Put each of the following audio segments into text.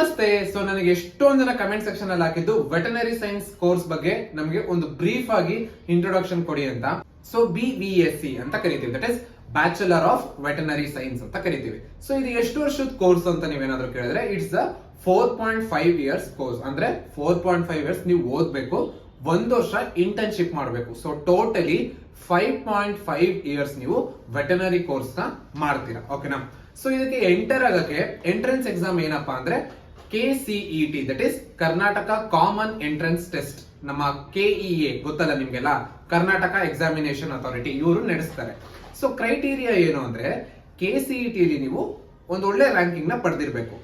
ನಮಸ್ತೆ. ಸೊ ನನಗೆ ಎಷ್ಟೊಂದು ಜನ ಕಮೆಂಟ್ ಸೆಕ್ಷನ್ ಅಲ್ಲಿ ಹಾಕಿದ್ದು ವೆಟನರಿ ಸೈನ್ಸ್ ಕೋರ್ಸ್ ಬಗ್ಗೆ ನಮಗೆ ಒಂದು ಬ್ರೀಫ್ ಆಗಿ ಇಂಟ್ರೊಡಕ್ಷನ್ ಕೊಡಿ ಅಂತ. ಸೊ BVSc ಅಂತ ಕರಿತೀವಿ, that is bachelor of veterinary science ಅಂತ ಕರಿತೀವಿ. ಸೊ ಇದು ಎಷ್ಟು ವರ್ಷದ ಕೋರ್ಸ್ ಅಂತ ನೀವೇನಾದ್ರೂ ಕೇಳಿದ್ರೆ, ಇಟ್ಸ್ 4.5 ಇಯರ್ಸ್ ಕೋರ್ಸ್. ಅಂದ್ರೆ 4.5 ಇಯರ್ಸ್ ನೀವು ಓದ್ಬೇಕು, 1 ವರ್ಷ ಇಂಟರ್ನ್ಶಿಪ್ ಮಾಡಬೇಕು. ಸೊ ಟೋಟಲಿ 5.5 ಇಯರ್ಸ್ ನೀವು ವೆಟನರಿ ಕೋರ್ಸ್ ನ ಮಾಡ್ತೀರಾ. ಓಕೆನಾ? ಸೊ ಇದಕ್ಕೆ ಎಂಟರ್ ಆಗಕ್ಕೆ ಎಂಟ್ರೆನ್ಸ್ ಎಕ್ಸಾಮ್ ಏನಪ್ಪಾ ಅಂದ್ರೆ KCET, that is Karnataka common entrance test. ನಮ್ಮ KEA ಗೊತ್ತಲ್ಲ ನಿಮ್ಗೆಲ್ಲ, ಕರ್ನಾಟಕ ಎಕ್ಸಾಮಿನೇಷನ್ ಅಥಾರಿಟಿ, ಇವರು ನಡೆಸ್ತಾರೆ. ಸೊ ಕ್ರೈಟೀರಿಯಾ ಏನು ಅಂದ್ರೆ KCET ಅಲ್ಲಿ ನೀವು ಒಂದು ಒಳ್ಳೆ ರ್ಯಾಂಕಿಂಗ್ ನ ಪಡೆದಿರ್ಬೇಕು.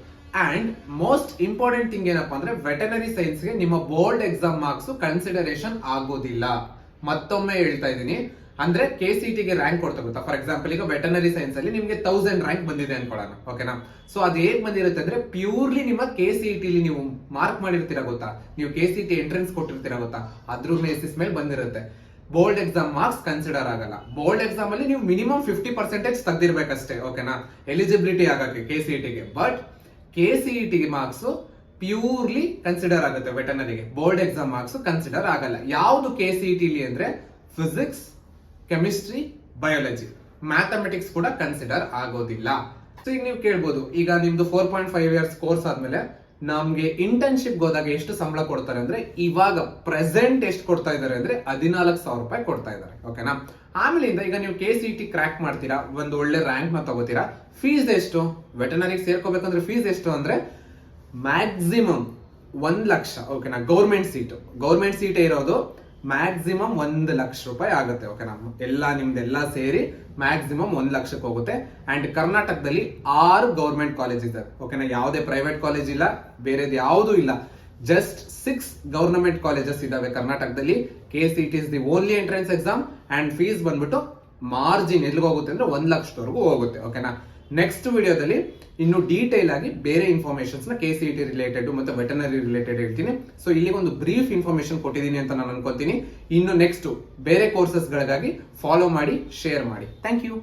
ಅಂಡ್ ಮೋಸ್ಟ್ ಇಂಪಾರ್ಟೆಂಟ್ ಥಿಂಗ್ ಏನಪ್ಪಾ ಅಂದ್ರೆ ವೆಟನರಿ ಸೈನ್ಸ್ ಗೆ ನಿಮ್ಮ ಬೋರ್ಡ್ ಎಕ್ಸಾಮ್ ಮಾರ್ಕ್ಸ್ ಕನ್ಸಿಡರೇಷನ್ ಆಗೋದಿಲ್ಲ. ಮತ್ತೊಮ್ಮೆ ಹೇಳ್ತಾ ಇದ್ದೀನಿ, ಅಂದ್ರೆ KCET ಗೆ ರ್ಯಾಂಕ್ ಕೊಡ್ತಾ ಗೊತ್ತಾ. ಫಾರ್ ಎಕ್ಸಾಂಪಲ್, ಈಗ ವೆಟನರಿ ಸೈನ್ಸ್ ಅಲ್ಲಿ ನಿಮ್ಗೆ 1000 ರ್ಯಾಂಕ್ ಬಂದಿದೆ ಅನ್ಕೊಳ್ಳೋಣ. ಓಕೆನಾ? ಸೊ ಅದು ಹೇಗ್ ಬಂದಿರುತ್ತೆ ಅಂದ್ರೆ ಪ್ಯೂರ್ಲಿ ನಿಮ್ಮ KCET ಅಲ್ಲಿ ನೀವು ಮಾರ್ಕ್ ಮಾಡಿರ್ತೀರಾ ಗೊತ್ತಾ, ನೀವು KCET ಎಂಟ್ರೆನ್ಸ್ ಕೊಟ್ಟಿರ್ತೀರಾ ಗೊತ್ತಾ, ಅದ್ರ ಬೇಸಿಸ್ ಮೇಲೆ ಬಂದಿರುತ್ತೆ. ಬೋರ್ಡ್ ಎಕ್ಸಾಮ್ ಮಾರ್ಕ್ಸ್ ಕನ್ಸಿಡರ್ ಆಗಲ್ಲ. ಬೋರ್ಡ್ ಎಕ್ಸಾಮ್ ಅಲ್ಲಿ ನೀವು ಮಿನಿಮಮ್ 50% ತೆಗ್ದಿರ್ಬೇಕಷ್ಟೇ. ಓಕೆನಾ? ಎಲಿಜಿಬಿಲಿಟಿ ಆಗಕ್ಕೆ KCET ಗೆ. ಬಟ್ KCET ಗೆ ಮಾರ್ಕ್ಸ್ ಪ್ಯೂರ್ಲಿ ಕನ್ಸಿಡರ್ ಆಗುತ್ತೆ ವೆಟನರಿಗೆ. ಬೋರ್ಡ್ ಎಕ್ಸಾಮ್ ಮಾರ್ಕ್ಸ್ ಕನ್ಸಿಡರ್ ಆಗಲ್ಲ. ಯಾವ್ದು KCET ಅಲ್ಲಿ ಅಂದ್ರೆ ಫಿಸಿಕ್ಸ್, ಕೆಮಿಸ್ಟ್ರಿ, ಬಯಾಲಜಿ, ಮ್ಯಾಥಮೆಟಿಕ್ಸ್ ಕೂಡ ಕನ್ಸಿಡರ್ ಆಗೋದಿಲ್ಲ. ಸೊ ಈಗ ನೀವು ಕೇಳ್ಬೋದು, ಈಗ ನಿಮ್ದು 4.5 ಇಯರ್ಸ್ ಕೋರ್ಸ್ ಆದ್ಮೇಲೆ ನಮ್ಗೆ ಇಂಟರ್ನ್ಶಿಪ್ ಹೋದಾಗ ಎಷ್ಟು ಸಂಬಳ ಕೊಡ್ತಾರೆ ಅಂದ್ರೆ, ಇವಾಗ ಪ್ರೆಸೆಂಟ್ ಎಷ್ಟು ಕೊಡ್ತಾ ಇದಾರೆ ಅಂದ್ರೆ 14,000 ರೂಪಾಯಿ ಕೊಡ್ತಾ ಇದಾರೆ. ಓಕೆನಾ? ಆಮೇಲಿಂದ ಈಗ ನೀವು KCET ಕ್ರ್ಯಾಕ್ ಮಾಡ್ತೀರಾ, ಒಂದು ಒಳ್ಳೆ ರ್ಯಾಂಕ್ ನ ತಗೋತೀರಾ. ಫೀಸ್ ಎಷ್ಟು? ವೆಟನರಿಗೆ ಸೇರ್ಕೋಬೇಕಂದ್ರೆ ಫೀಸ್ ಎಷ್ಟು ಅಂದ್ರೆ ಮ್ಯಾಕ್ಸಿಮಮ್ 1 ಲಕ್ಷ. ಓಕೆನಾ? ಗೌರ್ಮೆಂಟ್ ಸೀಟ್ ಇರೋದು ಮ್ಯಾಕ್ಸಿಮಮ್ 1 ಲಕ್ಷ ರೂಪಾಯಿ ಆಗುತ್ತೆ. ಓಕೆನಾ? ನಿಮ್ದೆಲ್ಲ ಸೇರಿ ಮ್ಯಾಕ್ಸಿಮಮ್ 1 ಲಕ್ಷಕ್ಕೆ ಹೋಗುತ್ತೆ. ಅಂಡ್ ಕರ್ನಾಟಕದಲ್ಲಿ 6 ಗೌರ್ಮೆಂಟ್ ಕಾಲೇಜ್ ಇದೆ. ಓಕೆನಾ? ಯಾವುದೇ ಪ್ರೈವೇಟ್ ಕಾಲೇಜ್ ಇಲ್ಲ, ಬೇರೆದು ಯಾವುದು ಇಲ್ಲ. ಜಸ್ಟ್ 6 ಗವರ್ನಮೆಂಟ್ ಕಾಲೇಜಸ್ ಇದಾವೆ ಕರ್ನಾಟಕದಲ್ಲಿ. KCET is the only entrance exam. And fees ಬಂದ್ಬಿಟ್ಟು ಮಾರ್ಜಿನ್ ಎಲ್ಲಿಗೆ ಹೋಗುತ್ತೆ ಅಂದ್ರೆ 1 ಲಕ್ಷದವರೆಗೂ ಹೋಗುತ್ತೆ. ಓಕೆನಾ? ನೆಕ್ಸ್ಟ್ ವಿಡಿಯೋದಲ್ಲಿ ಇನ್ನು ಡೀಟೇಲ್ ಆಗಿ ಬೇರೆ ಇನ್ಫಾರ್ಮೇಶನ್ಸ್ ನ KCET ರಿಲೇಟೆಡ್ ಮತ್ತೆ ವೆಟನರಿ ರಿಲೇಟೆಡ್ ಹೇಳ್ತೀನಿ. ಸೊ ಇಲ್ಲಿ ಒಂದು ಬ್ರೀಫ್ ಇನ್ಫಾರ್ಮೇಶನ್ ಕೊಟ್ಟಿದ್ದೀನಿ ಅಂತ ನಾನು ಅನ್ಕೊತೀನಿ. ಇನ್ನು ನೆಕ್ಸ್ಟ್ ಬೇರೆ ಕೋರ್ಸಸ್ ಗಳಿಗಾಗಿ ಫಾಲೋ ಮಾಡಿ, ಶೇರ್ ಮಾಡಿ. Thank you.